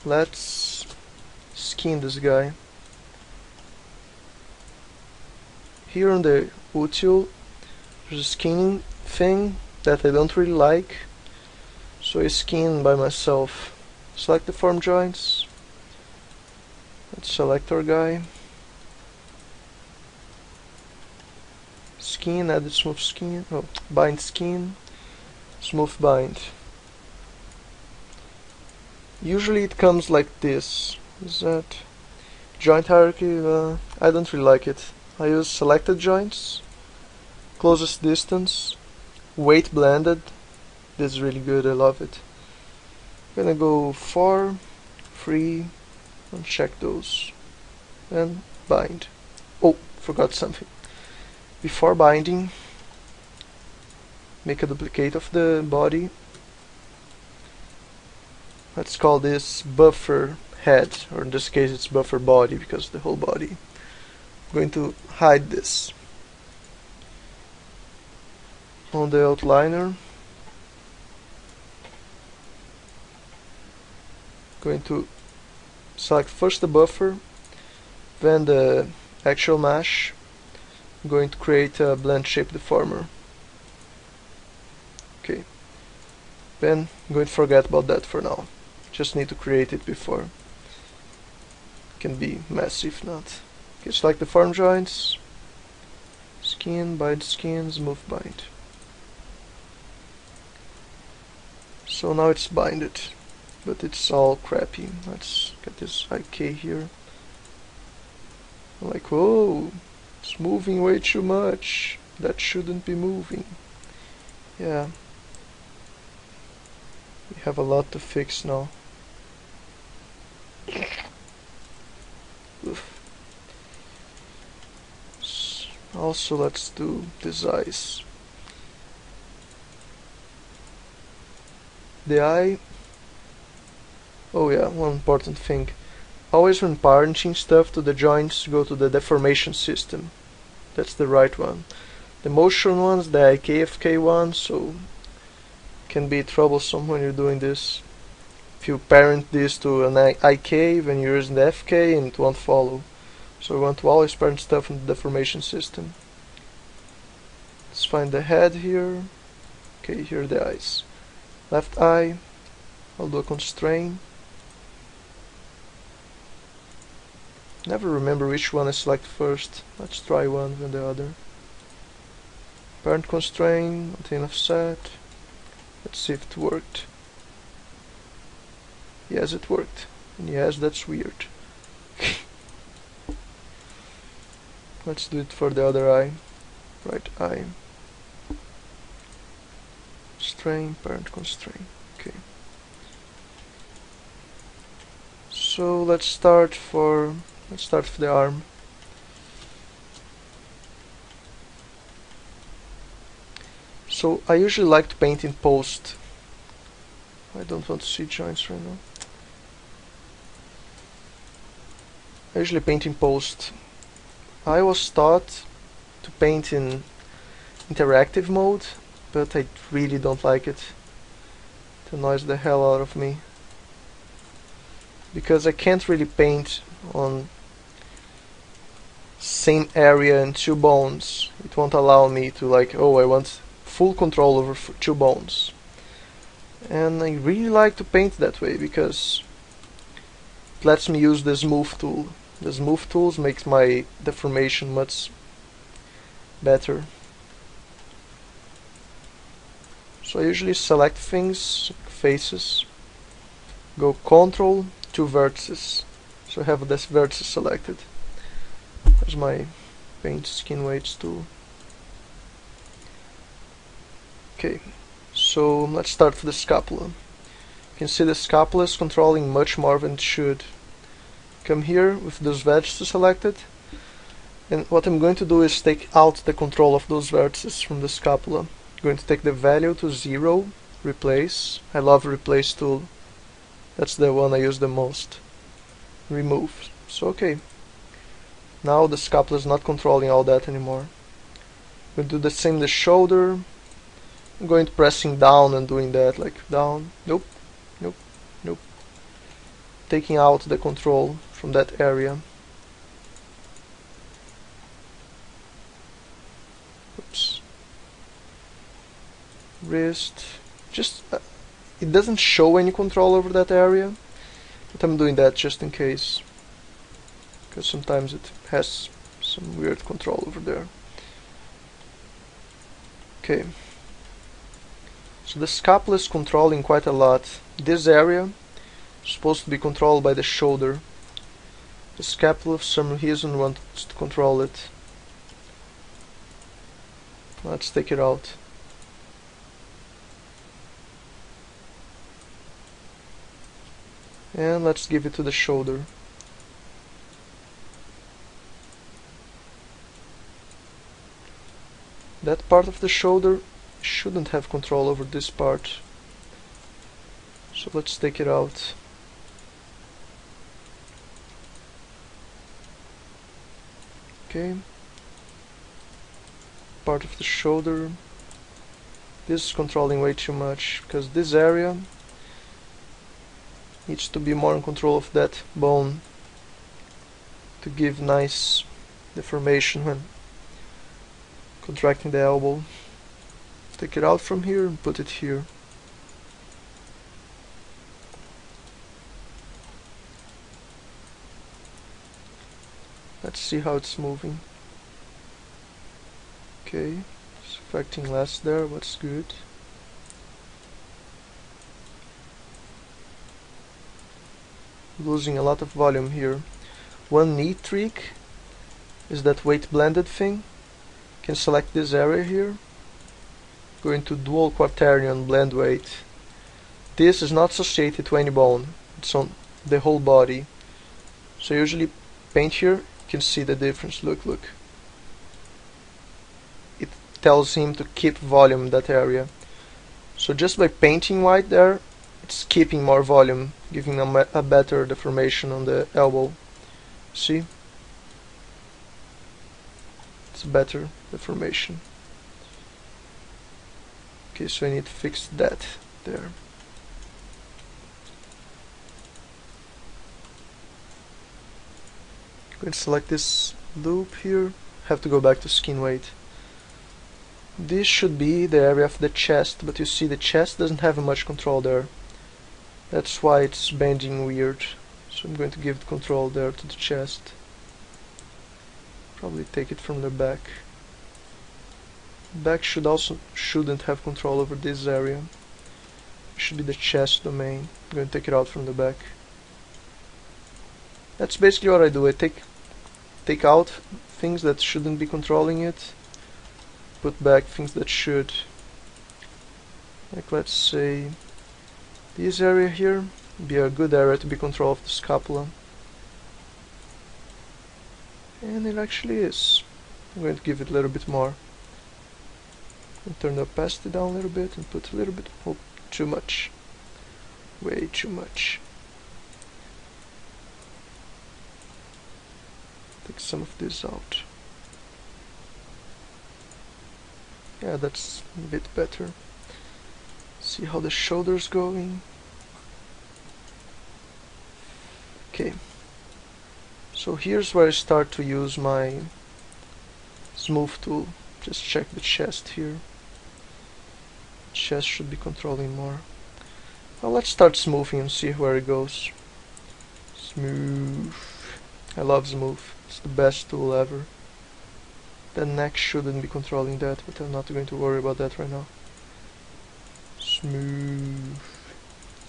let's skin this guy. Here on the util there's a skinning thing that I don't really like, so I skin by myself. Select the form joints. Let's select our guy. Skin, add the smooth skin. Oh, bind skin. Smooth bind. Usually it comes like this. Is that joint hierarchy? I don't really like it. I use selected joints, closest distance, weight blended. This is really good, I love it. I'm gonna go 4, 3, and check those. And bind. Oh, forgot something. Before binding, make a duplicate of the body. Let's call this buffer head, or in this case it's buffer body because the whole body. I'm going to hide this. On the outliner, going to select first the buffer, then the actual mesh. I'm going to create a blend shape deformer. Okay, then I'm going to forget about that for now. Just need to create it before. It can be messy if not. Okay, select the form joints, skin, bind skin, smooth bind. So now it's binded, but it's all crappy. Let's get this IK here. I'm like, whoa, it's moving way too much. That shouldn't be moving. Yeah. We have a lot to fix now. Oof. Also, let's do this eyes. The eye. Oh yeah, one important thing. Always when parenting stuff to the joints, go to the deformation system. That's the right one. The motion one's the IKFK one, so can be troublesome when you're doing this. If you parent this to an IK, then you're using the FK and it won't follow. So we want to always parent stuff in the deformation system. Let's find the head here. Okay, here are the eyes. Left eye, I'll do a constraint. Never remember which one I select first. Let's try one then the other. Parent constraint, maintain offset. Let's see if it worked. Yes, it worked. And yes, that's weird. Let's do it for the other eye. Right eye. Strain, parent constraint. Okay. So let's start with the arm. So I usually like to paint in post. I don't want to see joints right now. I usually paint in post. I was taught to paint in interactive mode, but I really don't like it. It annoys the hell out of me. Because I can't really paint on same area and two bones. It won't allow me to like, oh, I want full control over two bones. And I really like to paint that way because it lets me use the smooth tool. The smooth tools makes my deformation much better. So I usually select things, faces, go Control, 2 vertices. So I have this vertex selected. There's my paint skin weights tool. Okay, so let's start with the scapula. You can see the scapula is controlling much more than it should. Come here with those vertices selected, and what I'm going to do is take out the control of those vertices from the scapula. I'm going to take the value to 0, replace. I love replace tool. That's the one I use the most. Remove. So okay. Now the scapula is not controlling all that anymore. We'll do the same the shoulder. I'm going to pressing down and doing that, like down, nope, nope, nope, taking out the control from that area. Oops. Wrist. Just it doesn't show any control over that area, but I'm doing that just in case, because sometimes it has some weird control over there. Okay. So the scapula is controlling quite a lot. This area is supposed to be controlled by the shoulder. The scapula, for some reason, wants to control it. Let's take it out. And let's give it to the shoulder. That part of the shoulder shouldn't have control over this part. So let's take it out. Okay. Part of the shoulder. This is controlling way too much, because this area needs to be more in control of that bone to give nice deformation when contracting the elbow. Take it out from here and put it here. Let's see how it's moving. Okay, it's affecting less there, what's good. Losing a lot of volume here. One neat trick is that weight blended thing. You can select this area here. Go into dual quaternion blend weight. This is not associated to any bone, it's on the whole body. So usually paint here, you can see the difference. Look. It tells him to keep volume in that area. So just by painting white there, it's keeping more volume, giving a better deformation on the elbow. See? It's a better deformation. Okay, so I need to fix that there. I'm going to select this loop here. Have to go back to skin weight. This should be the area of the chest, but you see the chest doesn't have much control there. That's why it's bending weird. So I'm going to give control there to the chest. Probably take it from the back. Back shouldn't have control over this area. It should be the chest domain. I'm going to take it out from the back. That's basically what I do. I take out things that shouldn't be controlling it, put back things that should. Like, let's say this area here would be a good area to be control of the scapula. And it actually is. I'm going to give it a little bit more. And turn the opacity down a little bit and put a little bit. Oh, too much. Way too much. Take some of this out. Yeah, that's a bit better. See how the shoulder's going. Okay. So here's where I start to use my smooth tool. Just check the chest here. Chest should be controlling more. Well, let's start smoothing and see where it goes. Smooth. I love smooth. It's the best tool ever. The neck shouldn't be controlling that, but I'm not going to worry about that right now. Smooth.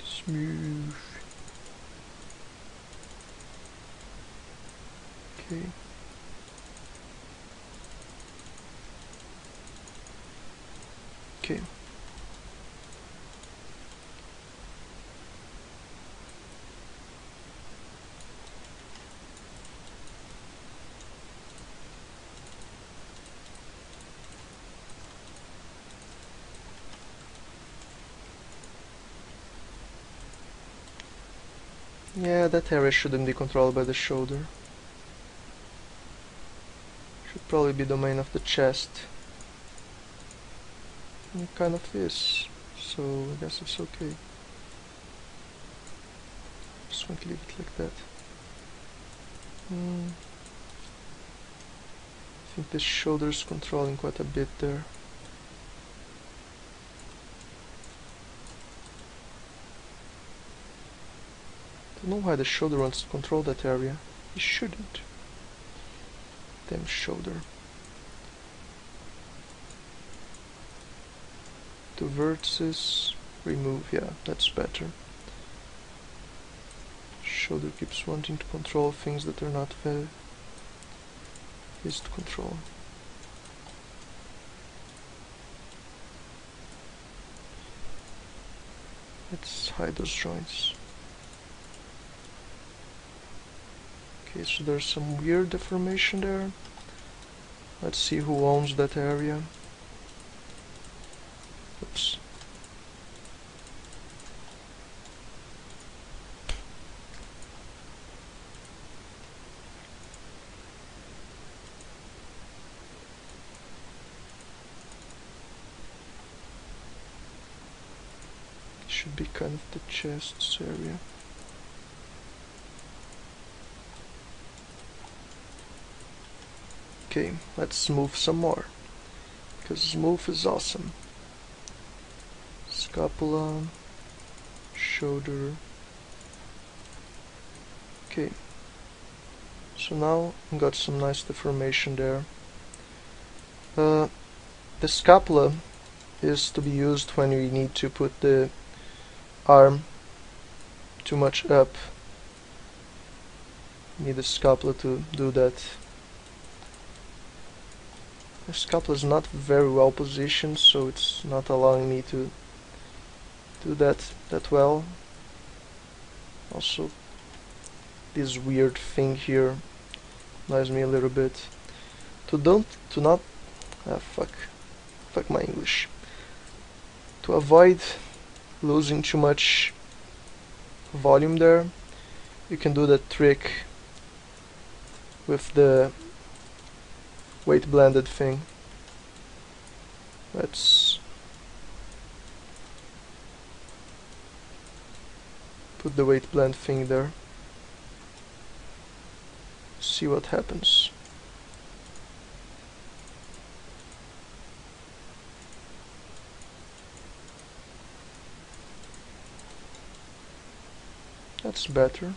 Smooth. Okay. Okay. Yeah, that area shouldn't be controlled by the shoulder. Should probably be domain of the chest. And it kind of is, so I guess it's okay. just going to leave it like that. I think the shoulder's controlling quite a bit there. Don't know why the shoulder wants to control that area. He shouldn't. Damn shoulder. Two vertices, remove, yeah, that's better. Shoulder keeps wanting to control things that are not very easy to control. Let's hide those joints. Okay, so there's some weird deformation there. Let's see who owns that area. Oops. Should be kind of the chest area. Okay, let's smooth some more, because smooth is awesome. Scapula, shoulder. Okay, so now I got some nice deformation there. The scapula is to be used when we need to put the arm too much up. Need the scapula to do that. The scapula is not very well positioned, so it's not allowing me to do that well. Also, this weird thing here annoys me a little bit. Fuck my English. To avoid losing too much volume there, you can do that trick with the weight blended thing. Let's put the weight blend thing there. See what happens. That's better.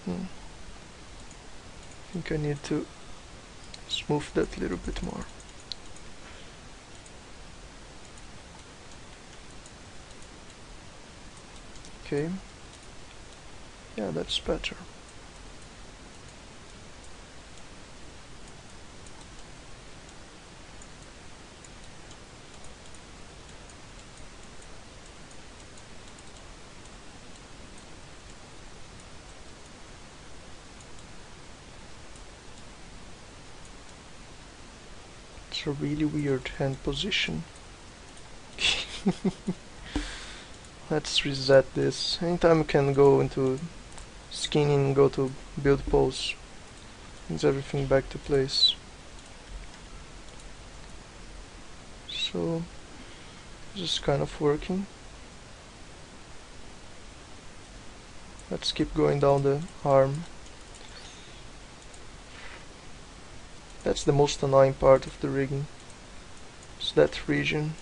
I think I need to smooth that a little bit more. Okay. Yeah, that's better. It's a really weird hand position. Let's reset this. Anytime we can go into skinning and go to build pose. Brings everything back to place. So this is kind of working. Let's keep going down the arm. That's the most annoying part of the rigging. It's that region.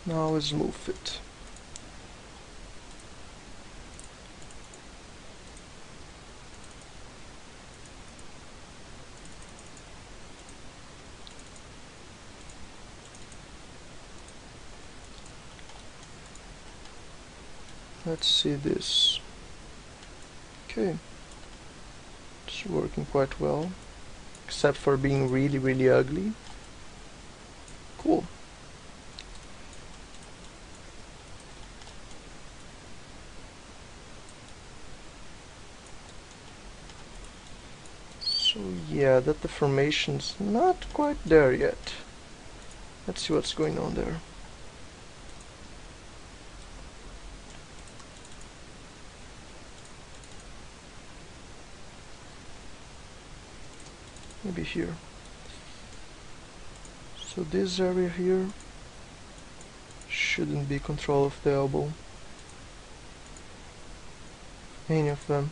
Now let's move it. Let's see this. Okay, it's working quite well, except for being really, really ugly. Cool. So yeah, that deformation's not quite there yet. Let's see what's going on there. Maybe here. So this area here shouldn't be control of the elbow. Any of them.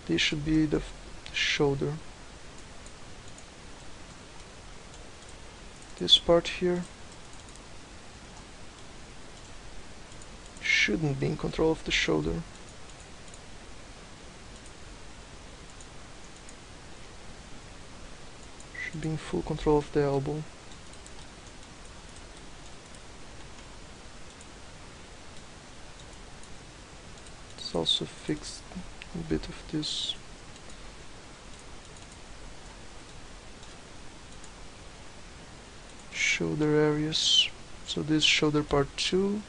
This should be the shoulder. This part here shouldn't be in control of the shoulder. Should be in full control of the elbow. Let's also fix a bit of this. Shoulder areas. So this shoulder part 2.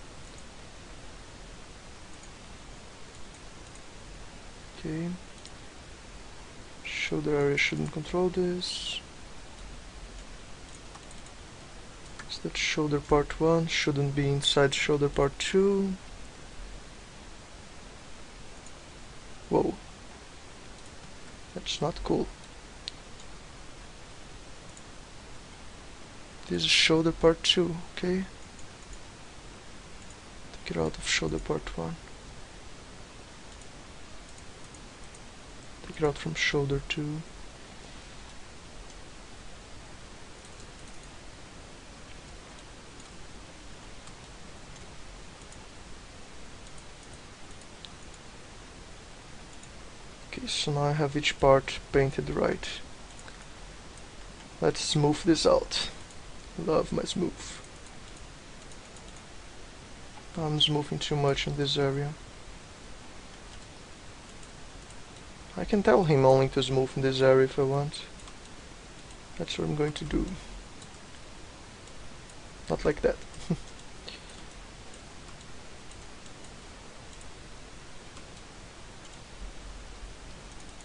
Okay. Shoulder area shouldn't control this. So that shoulder part 1 shouldn't be inside shoulder part 2. Whoa. That's not cool. This is shoulder part 2, okay? Take it out of shoulder part 1. Take it out from shoulder 2. Okay, so now I have each part painted right. Let's smooth this out. Love my smooth. I'm smoothing too much in this area. I can tell him only to smooth in this area if I want. That's what I'm going to do. Not like that.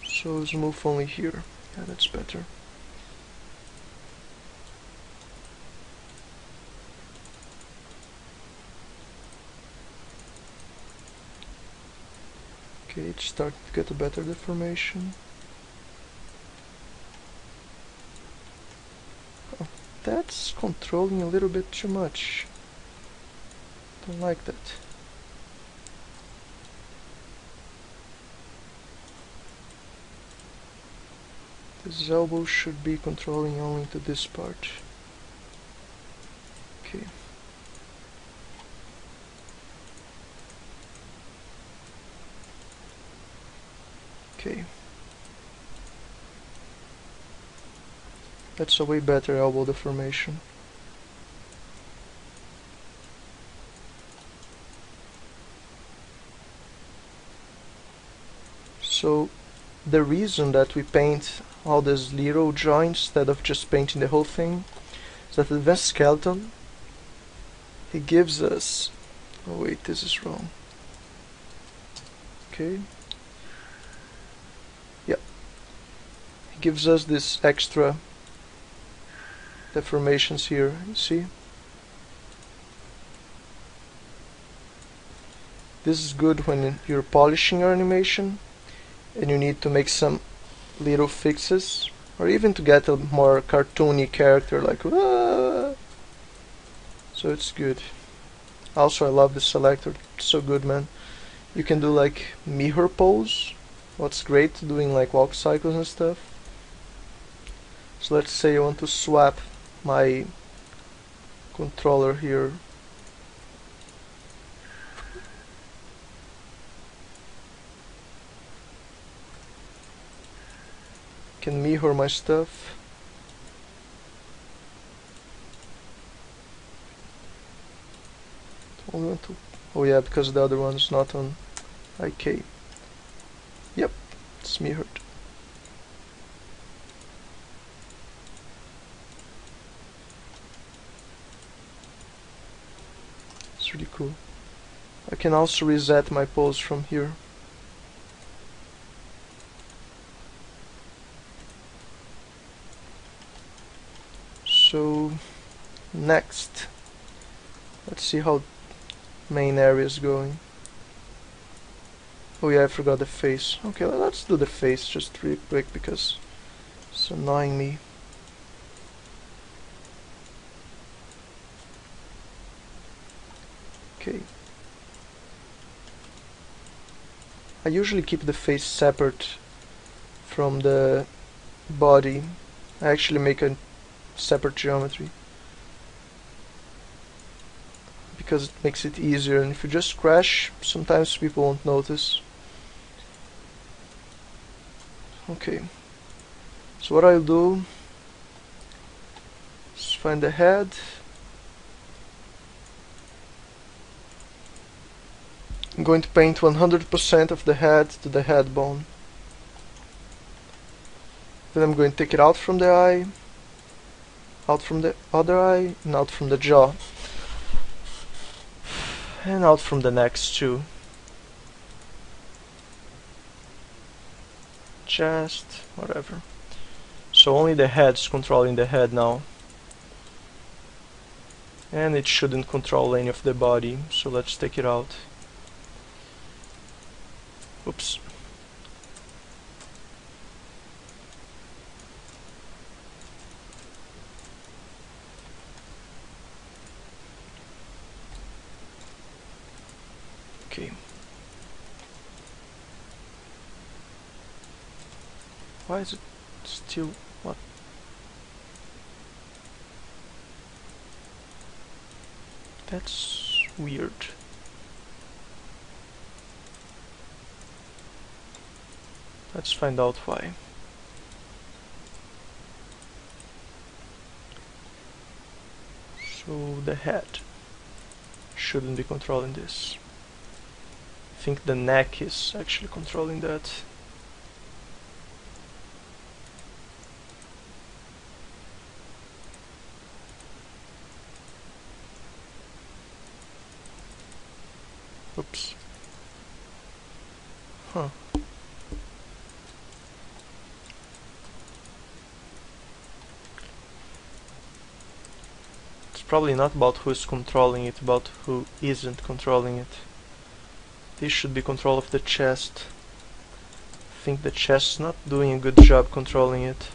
So smooth only here. Yeah, that's better. Okay, it's starting to get a better deformation. Oh, that's controlling a little bit too much. Don't like that. This elbow should be controlling only to this part. Okay. Okay. That's a way better elbow deformation. So the reason that we paint all these little joints instead of just painting the whole thing is that the advanced skeleton, he gives us, oh wait, this is wrong. Okay. Yeah. He gives us this extra deformations here, you see? This is good when you're polishing your animation and you need to make some little fixes, or even to get a more cartoony character like Wah! So it's good. Also, I love the selector, it's so good, man. You can do like mirror pose. What's great doing like walk cycles and stuff. So let's say I want to swap my controller here. Can mirror my stuff. Only on 2. Oh yeah, because the other one's not on IK. Yep, it's mirrored. It's really cool. I can also reset my pose from here. So next, let's see how main area is going. Oh yeah, I forgot the face. Okay, let's do the face just real quick because it's annoying me. Okay. I usually keep the face separate from the body. I actually make a separate geometry because it makes it easier, and if you just crash, sometimes people won't notice. Okay, so what I'll do is find the head. I'm going to paint 100% of the head to the head bone. Then I'm going to take it out from the eye, out from the other eye, and out from the jaw. And out from the neck too. Chest, whatever. So only the head's controlling the head now. And it shouldn't control any of the body, so let's take it out. Oops. Okay. Why is it still... what? That's weird. Let's find out why. So the head shouldn't be controlling this. I think the neck is actually controlling that. Oops. Huh. It's probably not about who is controlling it, about who isn't controlling it. This should be control of the chest. I think the chest is not doing a good job controlling it.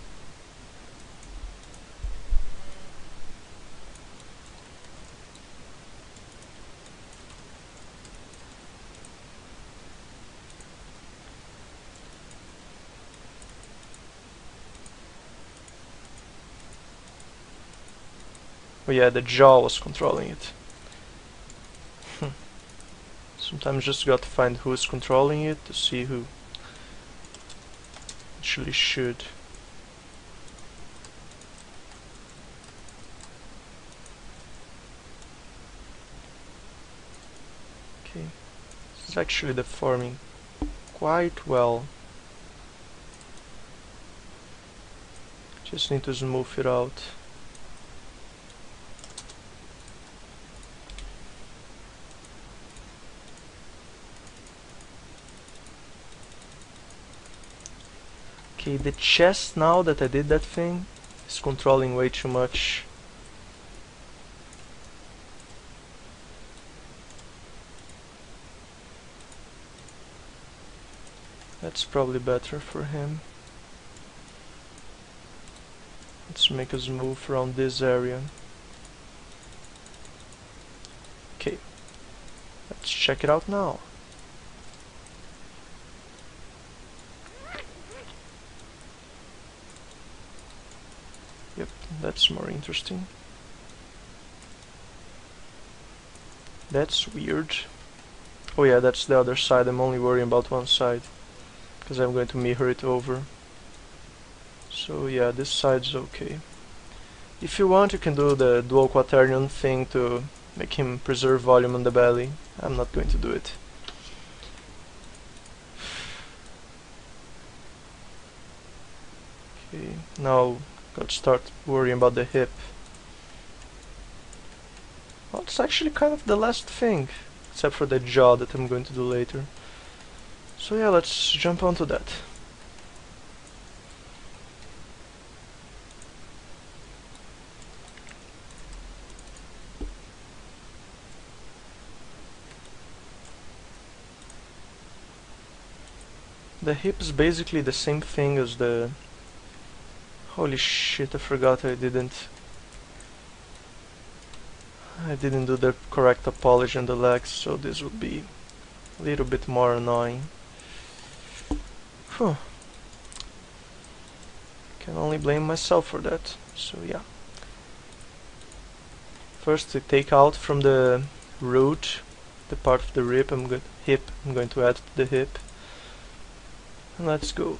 Oh yeah, the jaw was controlling it. Sometimes just got to find who is controlling it to see who actually should. Okay, this is actually deforming quite well. Just need to smooth it out. Okay, the chest, now that I did that thing, is controlling way too much. That's probably better for him. Let's make us move around this area. Okay, let's check it out now. Yep, that's more interesting. That's weird. Oh yeah, that's the other side. I'm only worrying about one side, because I'm going to mirror it over. So yeah, this side's okay. If you want, you can do the dual quaternion thing to make him preserve volume on the belly. I'm not going to do it. Okay, now got to start worrying about the hip. Well, it's actually kind of the last thing, except for the jaw that I'm going to do later. So yeah, let's jump onto that. The hip is basically the same thing as the... Holy shit, I forgot I didn't do the correct topology on the legs, so this would be a little bit more annoying. Phew. Can only blame myself for that, so yeah. First to take out from the root the part of the hip I'm going to add to the hip. And let's go.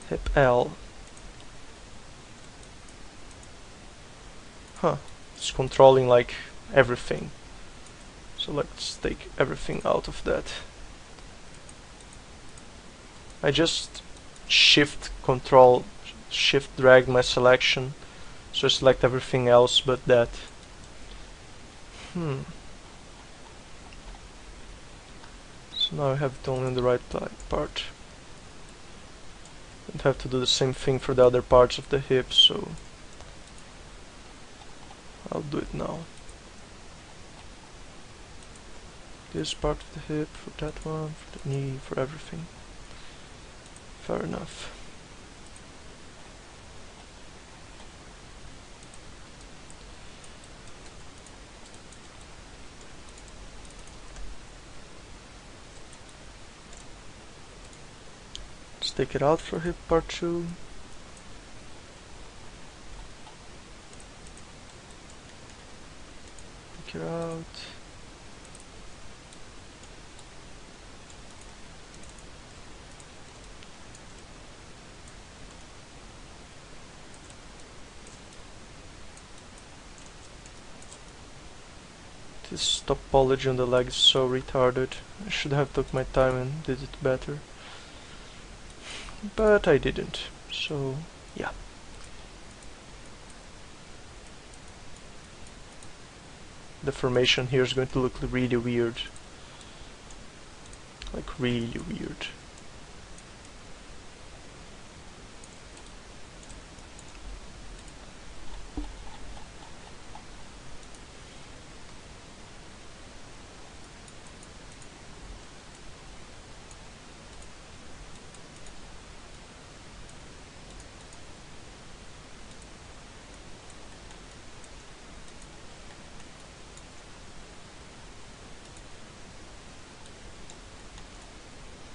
Hip L. Huh, it's controlling like everything. So let's take everything out of that. I just shift drag my selection, so I select everything else but that. So now I have it only in the right part. Don't have to do the same thing for the other parts of the hip, so I'll do it now. This part of the hip, for that one, for the knee, for everything. Fair enough. Let's take it out for hip part 2. Take it out. This topology on the leg is so retarded. I should have took my time and did it better. But I didn't, so yeah. The formation here is going to look really weird. Like really weird.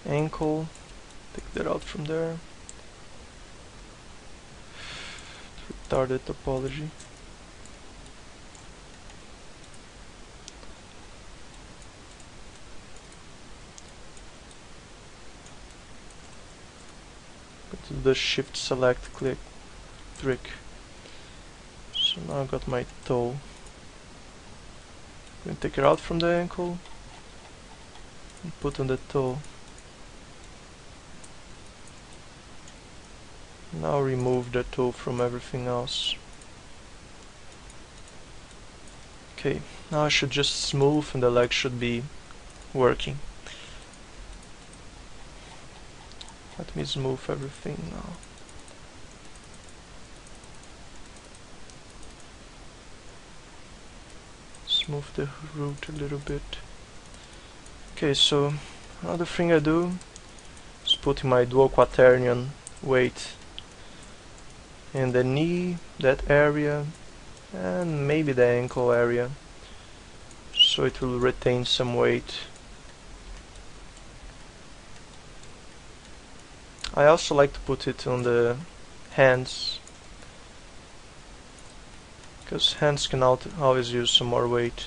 Ankle, take that out from there. Retarded topology. Go to the shift select click trick. So now I got my toe. I'm going to take it out from the ankle and put on the toe. Now remove the toe from everything else. Okay, now I should just smooth and the leg should be working. Let me smooth everything now. Smooth the root a little bit. Okay, so another thing I do is put my dual quaternion weight in the knee, that area, and maybe the ankle area, so it will retain some weight. I also like to put it on the hands, because hands can always use some more weight.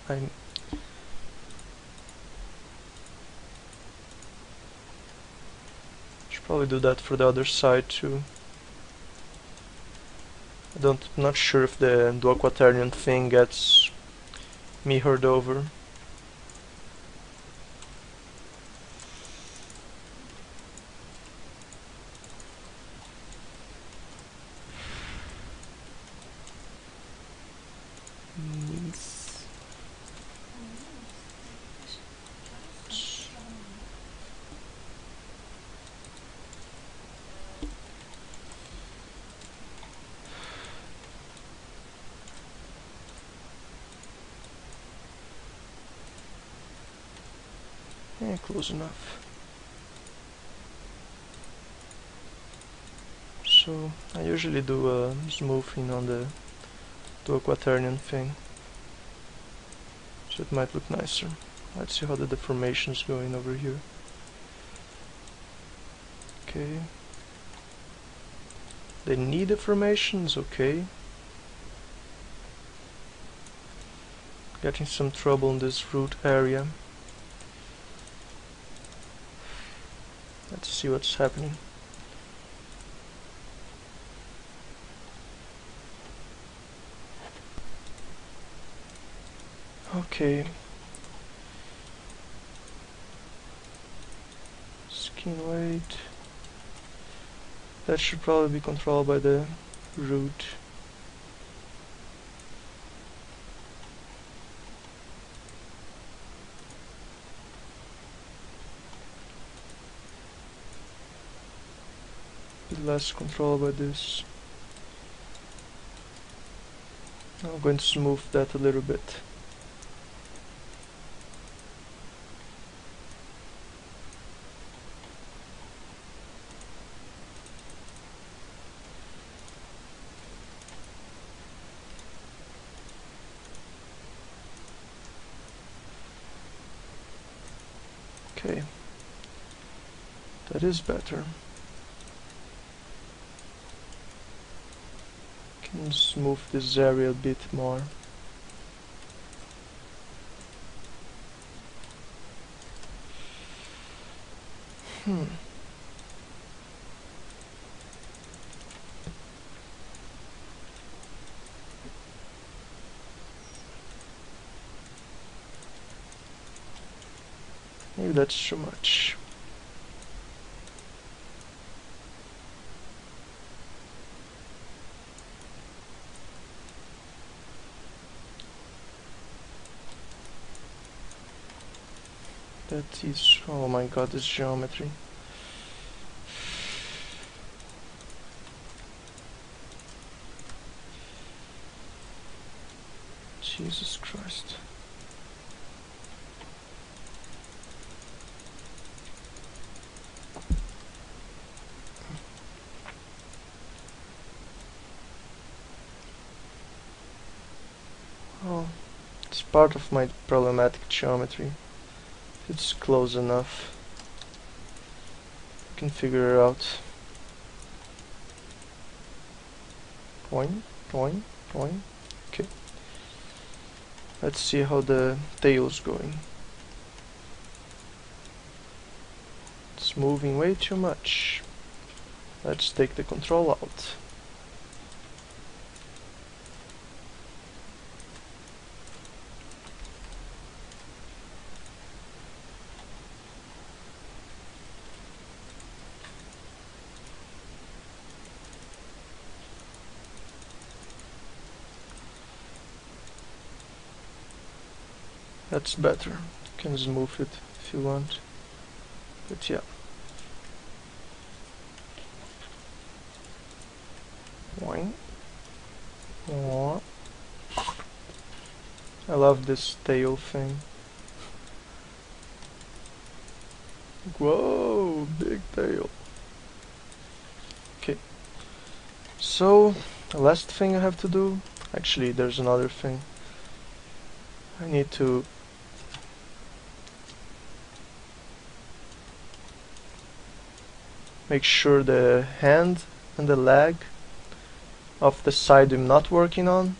I should probably do that for the other side too. I'm not sure if the quaternion thing gets mirrored over. Yeah, close enough. So I usually do a smoothing on the dual quaternion thing, so it might look nicer. Let's see how the deformation is going over here. Okay. The knee deformation is okay. Getting some trouble in this root area. Let's see what's happening. Okay. Skin weight. That should probably be controlled by the root. Bit less controlled by this. I'm going to smooth that a little bit. Okay, that is better. Can smooth this area a bit more. Maybe that's too much. That is, oh my god, this geometry. Jesus Christ. Oh, it's part of my problematic geometry. It's close enough. I can figure it out. Point, point, point. Okay. Let's see how the tail's going. It's moving way too much. Let's take the control out. That's better. You can smooth it if you want. But yeah. Boing. Oh. I love this tail thing. Whoa, big tail. Okay. So, the last thing I have to do, actually there's another thing. I need to make sure the hand and the leg of the side I'm not working on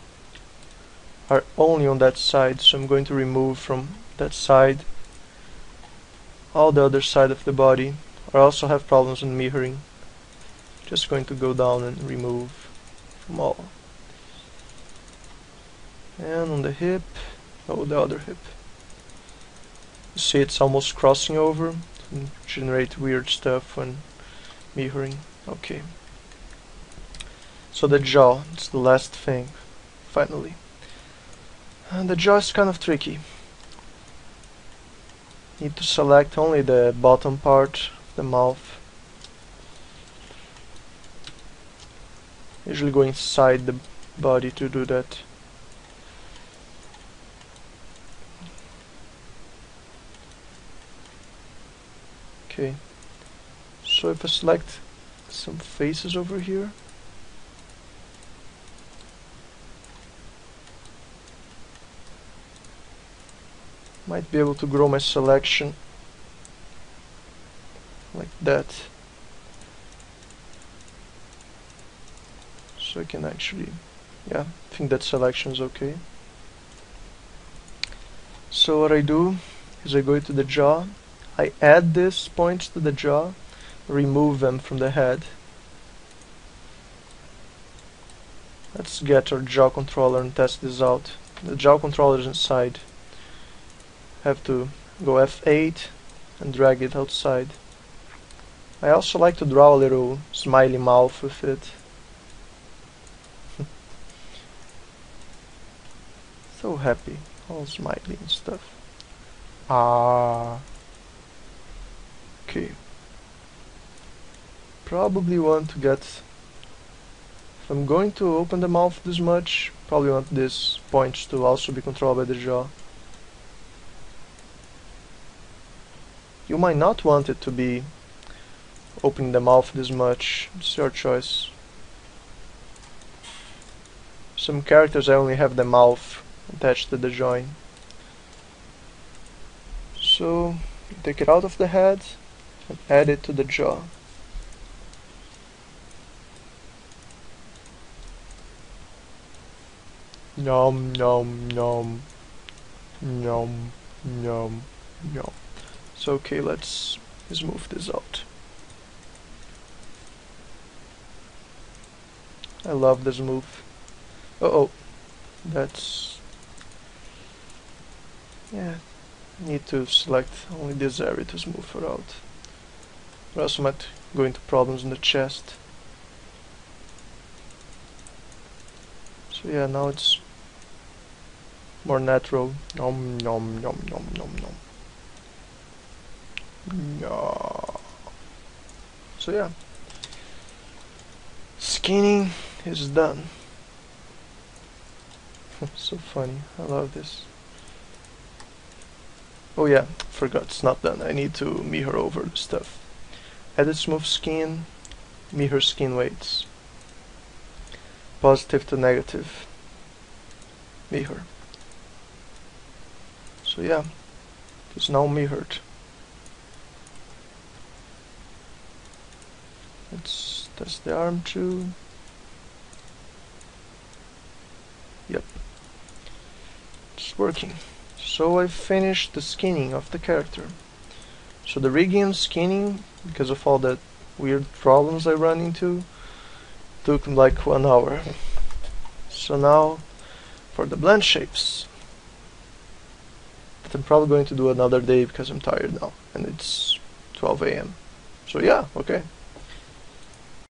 are only on that side, so I'm going to remove from that side all the other side of the body. I also have problems in mirroring. Just going to go down and remove from all. And on the hip, oh, the other hip. You see it's almost crossing over and generate weird stuff when mirroring. Okay. So the jaw, it's the last thing, finally. And the jaw is kind of tricky. Need to select only the bottom part of the mouth. Usually go inside the body to do that. Okay. So if I select some faces over here, might be able to grow my selection like that. So I can actually, yeah, I think that selection is okay. So what I do is I go into the jaw, I add these points to the jaw, remove them from the head. Let's get our jaw controller and test this out. The jaw controller is inside. Have to go F8 and drag it outside. I also like to draw a little smiley mouth with it. So happy, all smiley and stuff. Ah. Okay. Probably want to get, if I'm going to open the mouth this much, probably want these points to also be controlled by the jaw. You might not want it to be opening the mouth this much, it's your choice. Some characters I only have the mouth attached to the joint. So take it out of the head and add it to the jaw. Nom nom nom nom nom nom. So okay, let's move this out. I love this move. Uh-oh, that's, yeah, need to select only this area to smooth her out. Or else I might go into problems in the chest. So yeah, now it's more natural. Nom nom nom nom nom nom. No. So yeah, skinning is done. So funny, I love this. Oh yeah, forgot, it's not done. I need to mirror over the stuff. Edit smooth skin, mirror skin weights. Positive to negative. Mirror. So yeah, it's now mirrored. Let's test the arm too. Yep, it's working. So I finished the skinning of the character. So the rigging and skinning, because of all the weird problems I run into, took like 1 hour. So now for the blend shapes. But I'm probably going to do another day because I'm tired now and it's 12 AM. So yeah, okay.